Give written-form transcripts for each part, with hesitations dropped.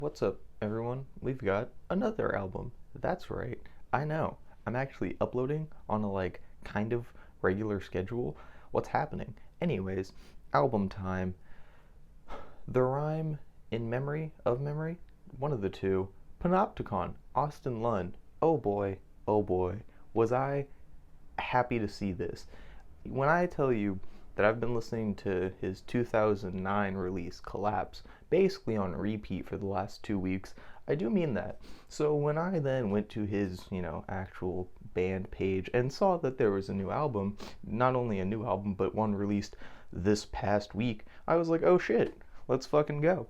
What's up, everyone? We've got another album. That's right. I know. I'm actually uploading on a kind of regular schedule. What's happening? Anyways, album time. The Rime in memory of memory, one of the two. Panopticon, Austin Lunn. Oh boy, was I happy to see this. When I tell you that I've been listening to his 2009 release, Collapse, basically on repeat for the last 2 weeks, I do mean that. So when I then went to his, actual band page and saw that there was a new album, not only a new album, but one released this past week, I was like, oh shit, let's fucking go.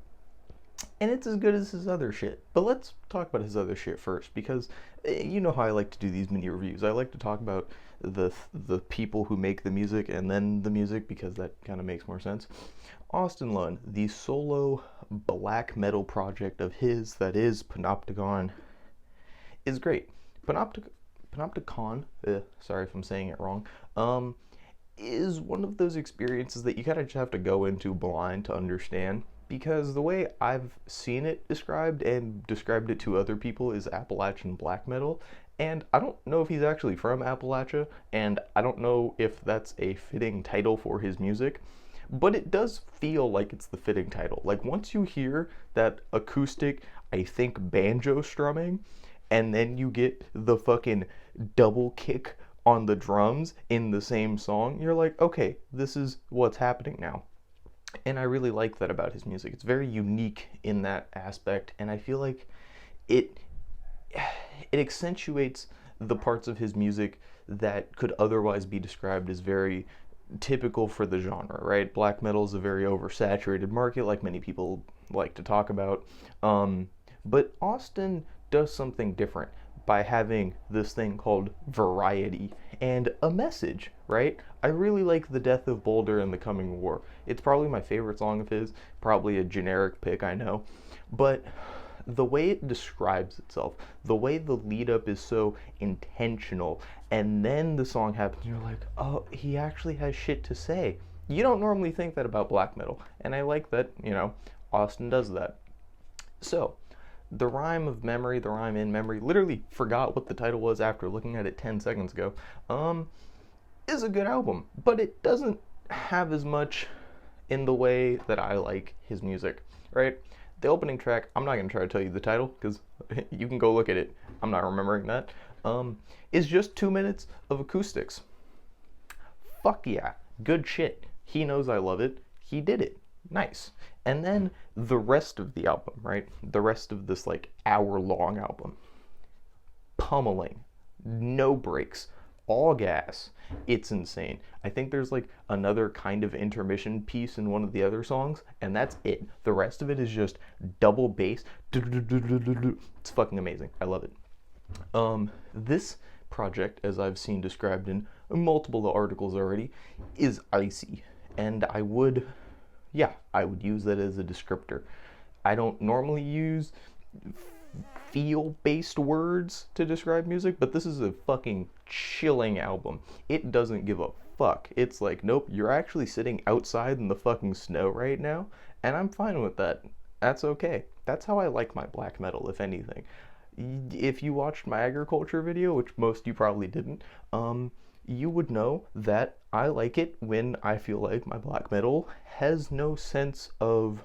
And it's as good as his other shit. But let's talk about his other shit first, because you know how I like to do these mini reviews. I like to talk about the people who make the music and then the music, because that kind of makes more sense. Austin Lunn, the solo black metal project of his that is Panopticon, is great. Panopticon, sorry if I'm saying it wrong, is one of those experiences that you kind of just have to go into blind to understand, because the way I've seen it described and described it to other people is Appalachian black metal, and I don't know if he's actually from Appalachia, and I don't know if that's a fitting title for his music, but it does feel like it's the fitting title. Like, once you hear that acoustic, I think, banjo strumming, and then you get the fucking double kick on the drums in the same song, you're like, okay, this is what's happening now. And I really like that about his music. It's very unique in that aspect, and I feel like it it accentuates the parts of his music that could otherwise be described as very typical for the genre, right? Black metal is a very oversaturated market, like many people like to talk about. But Austin does something different by having this thing called variety and a message, right? I really like The Death of Boulder and The Coming War. It's probably my favorite song of his, probably a generic pick, I know. But the way it describes itself, the way the lead up is so intentional, and then the song happens, you're like, oh, he actually has shit to say. You don't normally think that about black metal, and I like that, Austin does that. So, the Rime of Memory, the Rime in Memory, literally forgot what the title was after looking at it 10 seconds ago, is a good album, but it doesn't have as much in the way that I like his music, right? The opening track, I'm not going to try to tell you the title, because you can go look at it, I'm not remembering that, is just 2 minutes of acoustics. Fuck yeah, good shit. He knows I love it, he did it. Nice. And then the rest of the album, right? The rest of this hour-long album. Pummeling. No breaks. All gas. It's insane. I think there's another kind of intermission piece in one of the other songs, and that's it. The rest of it is just double bass. It's fucking amazing. I love it. This project, as I've seen described in multiple articles already, is icy. And I would use that as a descriptor. I don't normally use feel-based words to describe music, but this is a fucking chilling album. It doesn't give a fuck. It's like, nope, you're actually sitting outside in the fucking snow right now, and I'm fine with that. That's okay. That's how I like my black metal, if anything. If you watched my agriculture video, which most you probably didn't, you would know that I like it when I feel like my black metal has no sense of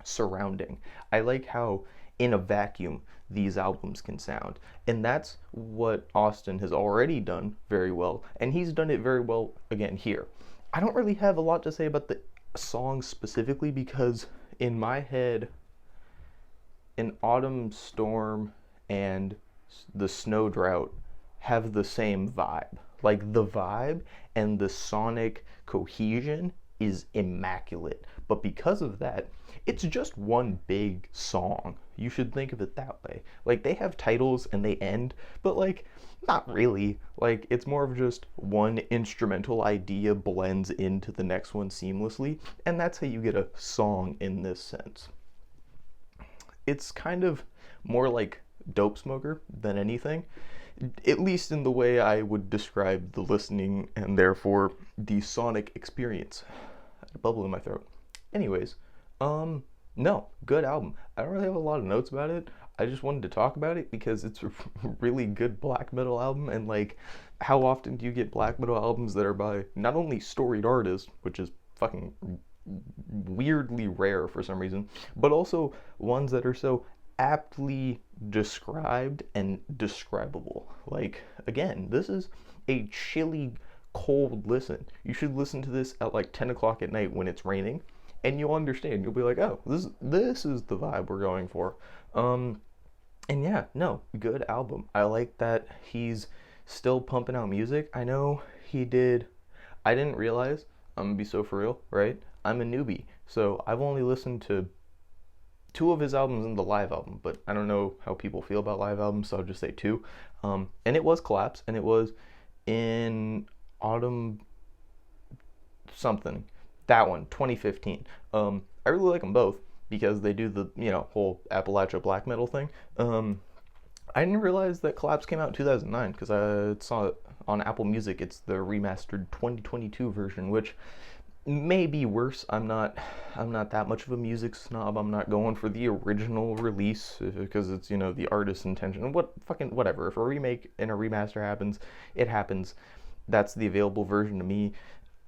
surrounding. I like how in a vacuum these albums can sound, and that's what Austin has already done very well, and he's done it very well again here. I don't really have a lot to say about the songs specifically, because in my head, An Autumn Storm and The Snow Drought have the same vibe. Like, the vibe and the sonic cohesion is immaculate. But because of that, it's just one big song. You should think of it that way. Like, they have titles and they end, but not really. It's more of just one instrumental idea blends into the next one seamlessly, and that's how you get a song in this sense. It's kind of more like Dope Smoker than anything, at least in the way I would describe the listening and therefore the sonic experience. I had a bubble in my throat. Anyways, No, good album. I don't really have a lot of notes about it. I just wanted to talk about it because it's a really good black metal album, and like, how often do you get black metal albums that are by not only storied artists, which is fucking weirdly rare for some reason, but also ones that are so aptly described and describable. Like, again, this is a chilly, cold listen. You should listen to this at like 10 o'clock at night when it's raining, and you'll understand. You'll be like, oh, this is the vibe we're going for. Um, and yeah, no, good album. I like that he's still pumping out music. I know he did. I didn't realize. I'm gonna be so for real, right? I'm a newbie, so I've only listened to two of his albums in the live album, but I don't know how people feel about live albums, so I'll just say two. And it was Collapse, and it was in autumn something. That one, 2015. I really like them both because they do the whole Appalachia black metal thing. I didn't realize that Collapse came out in 2009 because I saw it on Apple Music. It's the remastered 2022 version, which may be worse. I'm not that much of a music snob. I'm not going for the original release because it's the artist's intention. Whatever. If a remake and a remaster happens, it happens. That's the available version to me.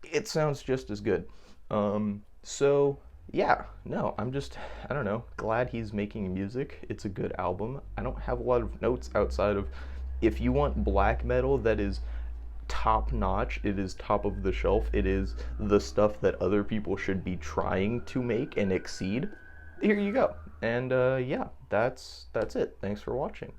It sounds just as good. So yeah, no, I don't know, glad he's making music. It's a good album. I don't have a lot of notes outside of, if you want black metal that is top notch, it is top of the shelf, it is the stuff that other people should be trying to make and exceed, here you go. And yeah, that's it. Thanks for watching.